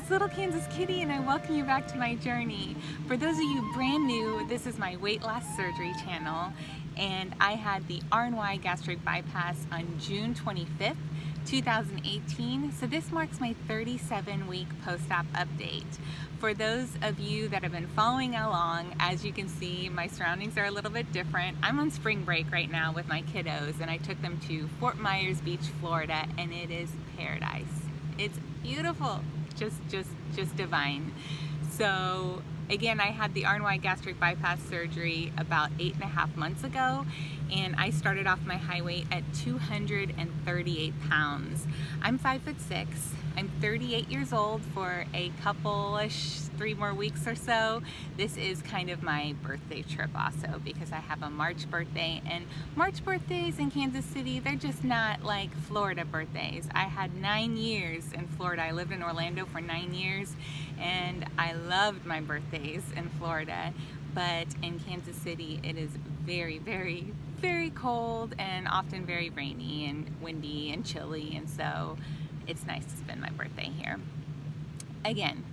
it's Little Kansas Kitty and I welcome you back to my journey. For those of you brand new, this is my weight loss surgery channel, and I had the RNY gastric bypass on June 25th, 2018, so this marks my 37-week post-op update. For those of you that have been following along, as you can see, my surroundings are a little bit different. I'm on spring break right now with my kiddos, and I took them to Fort Myers Beach, Florida, and it is paradise. It's beautiful, just divine. So again, I had the RNY gastric bypass surgery about 8.5 months ago, and I started off my high weight at 238 pounds. I'm 5'6". I'm 38 years old. For a couple-ish, 3 more weeks or so, this is kind of my birthday trip also, because I have a March birthday, and March birthdays in Kansas City, they're just not like Florida birthdays. I had 9 years in Florida. I lived in Orlando for 9 years, and I loved my birthdays in Florida, but in Kansas City, it is very, very, very cold and often very rainy and windy and chilly, and so it's nice to spend my birthday here. Again,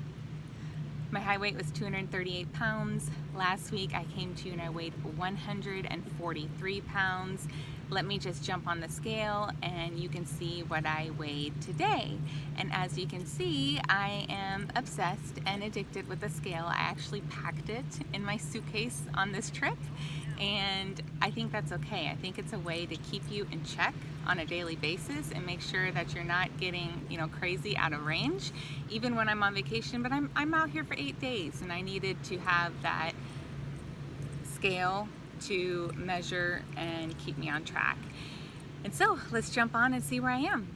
my high weight was 238 pounds. Last week I came to you and I weighed 143 pounds. Let me just jump on the scale and you can see what I weighed today. And as you can see, I am obsessed and addicted with the scale. I actually packed it in my suitcase on this trip, and I think that's okay. I think it's a way to keep you in check on a daily basis and make sure that you're not getting, crazy out of range, even when I'm on vacation. But I'm out here for 8 days, and I needed to have that scale to measure and keep me on track. And so let's jump on and see where I am.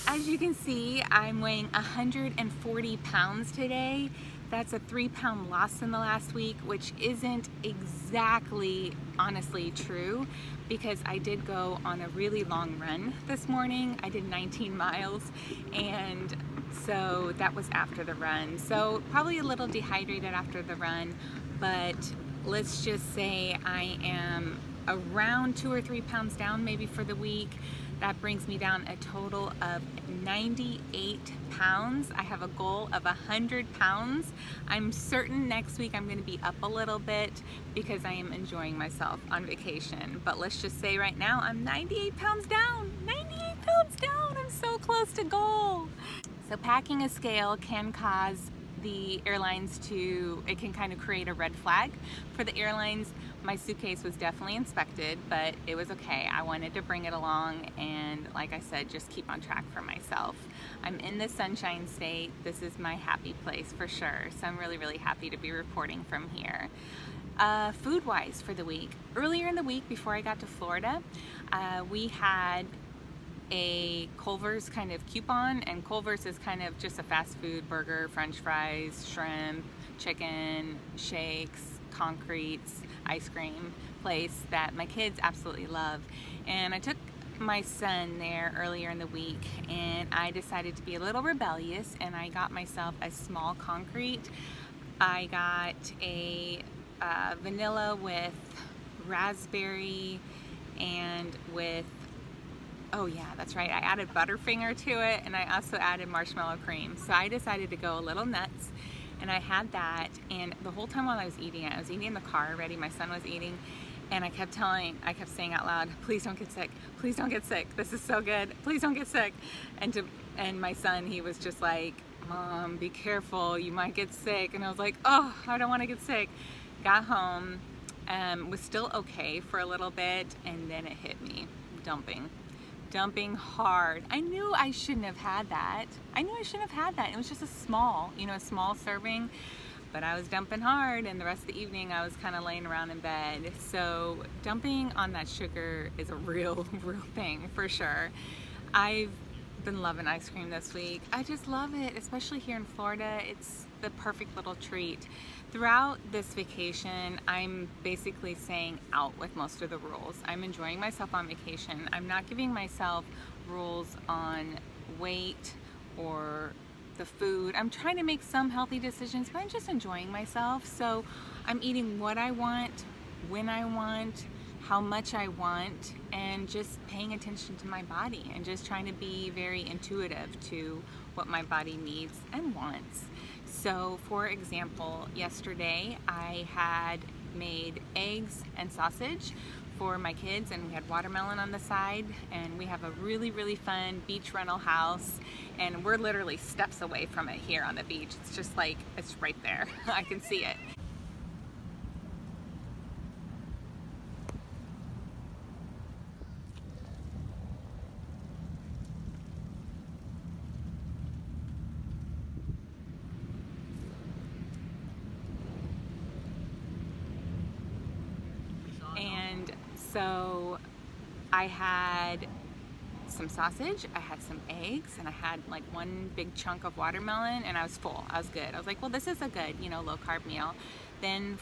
As you can see, I'm weighing 140 pounds today. That's a 3-pound loss in the last week, which isn't exactly honestly true, because I did go on a really long run this morning. I did 19 miles, and so that was after the run. So probably a little dehydrated after the run, but let's just say I am around 2 or 3 pounds down maybe for the week. That brings me down a total of 98 pounds. I have a goal of 100 pounds. I'm certain next week I'm going to be up a little bit because I am enjoying myself on vacation. But let's just say right now I'm 98 pounds down. 98 pounds down. I'm so close to goal. So packing a scale can cause the airlines it can kind of create a red flag for the airlines. My suitcase was definitely inspected, but it was okay. I wanted to bring it along and, like I said, just keep on track for myself. I'm in the Sunshine State. This is my happy place for sure, so I'm really, really happy to be reporting from here. Food-wise for the week, earlier in the week before I got to Florida, we had a Culver's kind of coupon, and Culver's is kind of just a fast food burger, french fries, shrimp, chicken, shakes, concretes, ice cream place that my kids absolutely love. And I took my son there earlier in the week, and I decided to be a little rebellious, and I got myself a small concrete. I got a vanilla with raspberry and with, oh yeah, that's right, I added Butterfinger to it, and I also added marshmallow cream. So I decided to go a little nuts, and I had that, and the whole time while I was eating it, I was eating in the car already, my son was eating, and I kept saying out loud, please don't get sick, please don't get sick, this is so good, please don't get sick. And my son, he was just like, Mom, be careful, you might get sick. And I was like, oh, I don't want to get sick. Got home, was still okay for a little bit, and then it hit me, dumping hard. I knew I shouldn't have had that. It was just a small serving, but I was dumping hard, and the rest of the evening I was kind of laying around in bed. So dumping on that sugar is a real thing for sure. I've been loving ice cream this week. I just love it, especially here in Florida. the perfect little treat. Throughout this vacation, I'm basically staying out with most of the rules. I'm enjoying myself on vacation. I'm not giving myself rules on weight or the food. I'm trying to make some healthy decisions, but I'm just enjoying myself. So I'm eating what I want, when I want, how much I want, and just paying attention to my body and just trying to be very intuitive to what my body needs and wants. So for example, yesterday I had made eggs and sausage for my kids, and we had watermelon on the side, and we have a really fun beach rental house, and we're literally steps away from it here on the beach. It's just like, it's right there. I can see it. And so I had some sausage, I had some eggs, and I had like one big chunk of watermelon, and I was full. I was good. I was like, well, this is a good, low carb meal. Then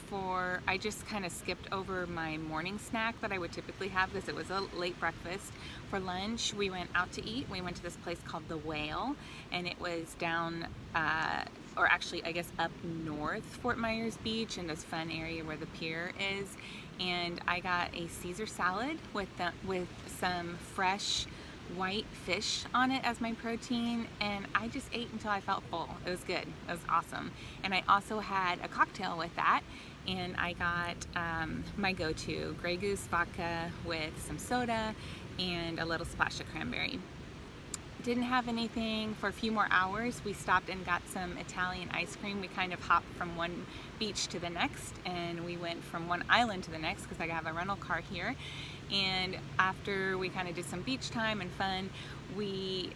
I just kind of skipped over my morning snack that I would typically have because it was a late breakfast. For lunch, we went out to eat. We went to this place called The Whale, and it was down, or actually I guess up north Fort Myers Beach in this fun area where the pier is. And I got a Caesar salad with some fresh white fish on it as my protein, and I just ate until I felt full. It was good. It was awesome. And I also had a cocktail with that, and I got my go-to Grey Goose vodka with some soda and a little splash of cranberry. Didn't have anything for a few more hours. We stopped and got some Italian ice cream. We kind of hopped from one beach to the next, and we went from one island to the next because I have a rental car here. And after we kind of did some beach time and fun, we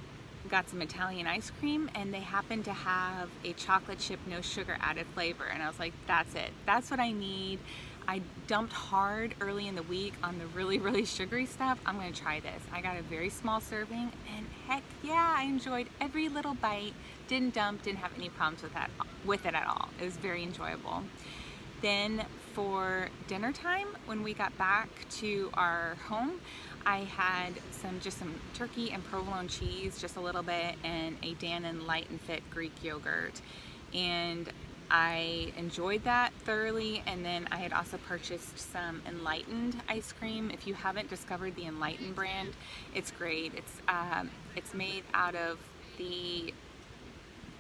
got some Italian ice cream, and they happened to have a chocolate chip no sugar added flavor, and I was like, that's it. That's what I need. I dumped hard early in the week on the really sugary stuff. I'm gonna try this. I got a very small serving, and heck yeah, I enjoyed every little bite. Didn't dump, didn't have any problems with it at all. It was very enjoyable. Then for dinner time, when we got back to our home, I had some turkey and provolone cheese, just a little bit, and a Dannon Light and Fit Greek yogurt. And I enjoyed that thoroughly. And then I had also purchased some Enlightened ice cream. If you haven't discovered the Enlightened brand, it's great. It's made out of the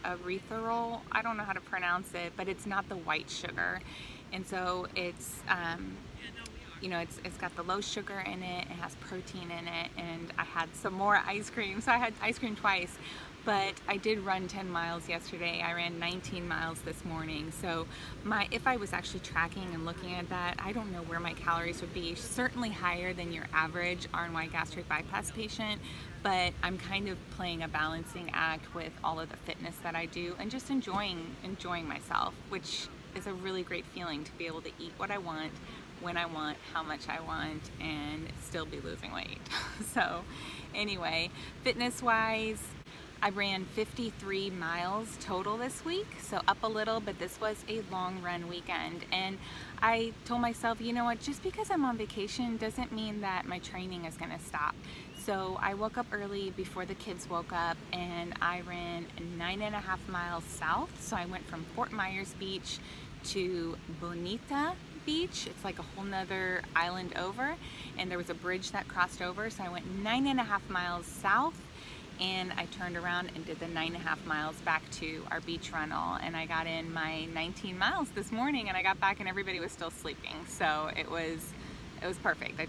erythritol. I don't know how to pronounce it, but it's not the white sugar. And so it's got the low sugar in it, it has protein in it, and I had some more ice cream. So I had ice cream twice, but I did run 10 miles yesterday. I ran 19 miles this morning. So if I was actually tracking and looking at that, I don't know where my calories would be. Certainly higher than your average RNY gastric bypass patient, but I'm kind of playing a balancing act with all of the fitness that I do and just enjoying myself, which is a really great feeling to be able to eat what I want, when I want, how much I want, and still be losing weight. So anyway, fitness wise, I ran 53 miles total this week, so up a little, but this was a long run weekend. And I told myself, you know what, just because I'm on vacation doesn't mean that my training is gonna stop. So I woke up early before the kids woke up, and I ran 9.5 miles south. So I went from Fort Myers Beach to Bonita Beach. It's like a whole nother island over, and there was a bridge that crossed over. So I went 9.5 miles south, and I turned around and did the 9.5 miles back to our beach rental, and I got in my 19 miles this morning, and I got back and everybody was still sleeping. So it was perfect.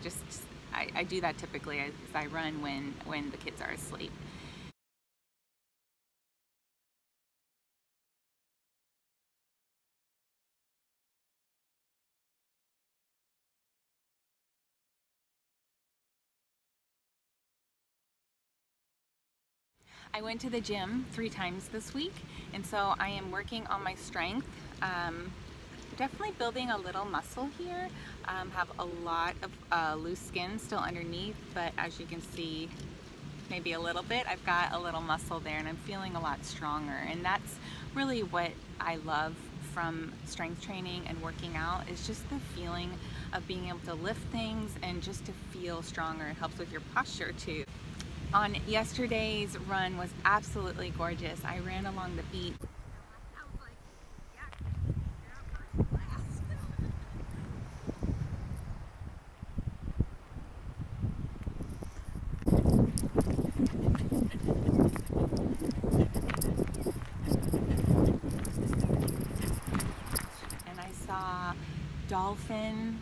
I do that typically as I run when the kids are asleep. I went to the gym 3 times this week, and so I am working on my strength. Definitely building a little muscle here. Have a lot of loose skin still underneath, but as you can see, maybe a little bit. I've got a little muscle there and I'm feeling a lot stronger, and that's really what I love from strength training and working out, is just the feeling of being able to lift things and just to feel stronger. It helps with your posture too. On yesterday's run was absolutely gorgeous. I ran along the beach. And I saw dolphin.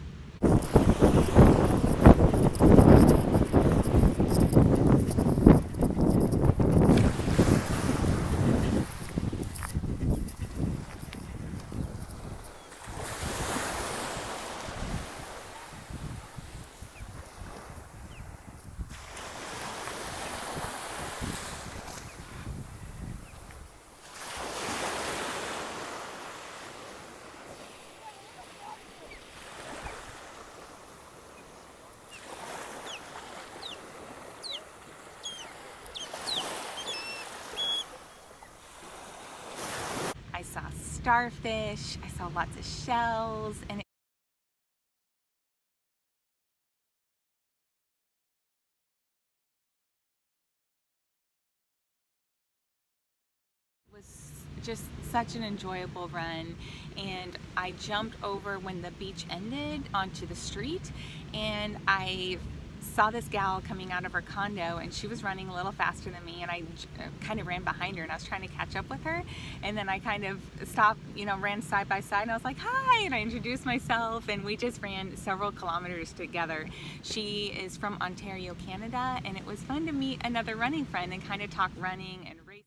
I saw starfish, I saw lots of shells, and it was just such an enjoyable run. And I jumped over when the beach ended onto the street, and I saw this gal coming out of her condo, and she was running a little faster than me, and I kind of ran behind her and I was trying to catch up with her, and then I kind of stopped, ran side by side, and I was like, hi, and I introduced myself, and we just ran several kilometers together. She is from Ontario, Canada, and it was fun to meet another running friend and kind of talk running and racing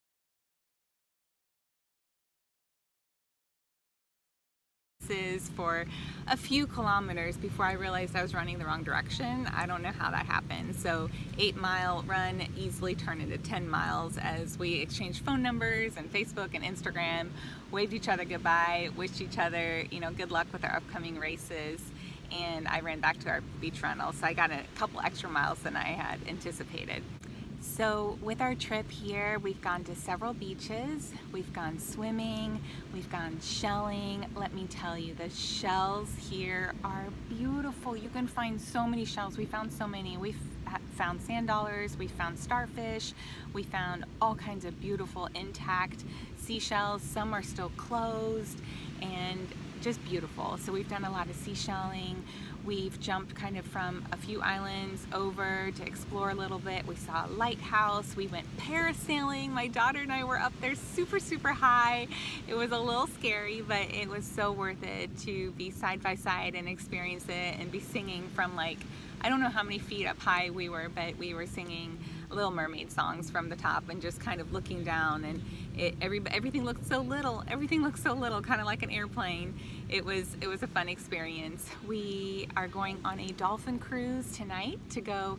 for a few kilometers before I realized I was running the wrong direction. I don't know how that happened. So 8-mile run easily turned into 10 miles as we exchanged phone numbers and Facebook and Instagram, waved each other goodbye, wished each other, good luck with our upcoming races. And I ran back to our beach rental. So I got a couple extra miles than I had anticipated. So with our trip here, we've gone to several beaches, we've gone swimming, we've gone shelling. Let me tell you, the shells here are beautiful. You can find so many shells. We found so many. We've found sand dollars, we found starfish, we found all kinds of beautiful intact seashells. Some are still closed and just beautiful. So we've done a lot of seashelling. We've jumped kind of from a few islands over to explore a little bit. We saw a lighthouse. We went parasailing. My daughter and I were up there super, super high. It was a little scary, but it was so worth it to be side by side and experience it and be singing from I don't know how many feet up high we were, but we were singing Little Mermaid songs from the top and just kind of looking down, and everything looked so little. Everything looked so little, kind of like an airplane. It was a fun experience. We are going on a dolphin cruise tonight to go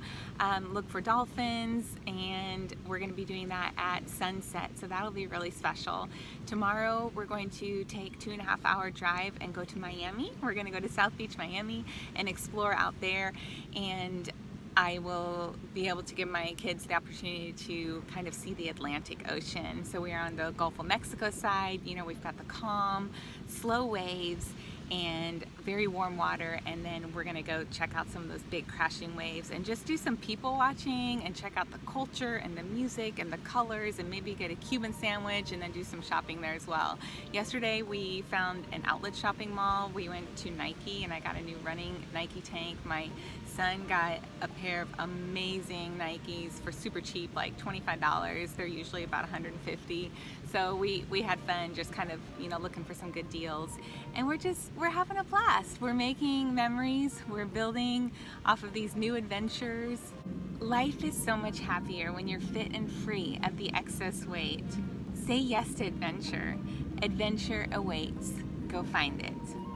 look for dolphins, and we're going to be doing that at sunset, so that'll be really special. Tomorrow we're going to take 2.5-hour drive and go to Miami. We're going to go to South Beach, Miami, and explore out there, and I will be able to give my kids the opportunity to kind of see the Atlantic Ocean. So we are on the Gulf of Mexico side. We've got the calm, slow waves and very warm water, and then we're gonna go check out some of those big crashing waves and just do some people watching and check out the culture and the music and the colors, and maybe get a Cuban sandwich and then do some shopping there as well. Yesterday we found an outlet shopping mall. We went to Nike and I got a new running Nike tank. My son got a pair of amazing Nikes for super cheap, like $25. They're usually about $150. So we had fun just kind of, looking for some good deals. And we're having a blast. We're making memories. We're building off of these new adventures. Life is so much happier when you're fit and free of the excess weight. Say yes to adventure. Adventure awaits. Go find it.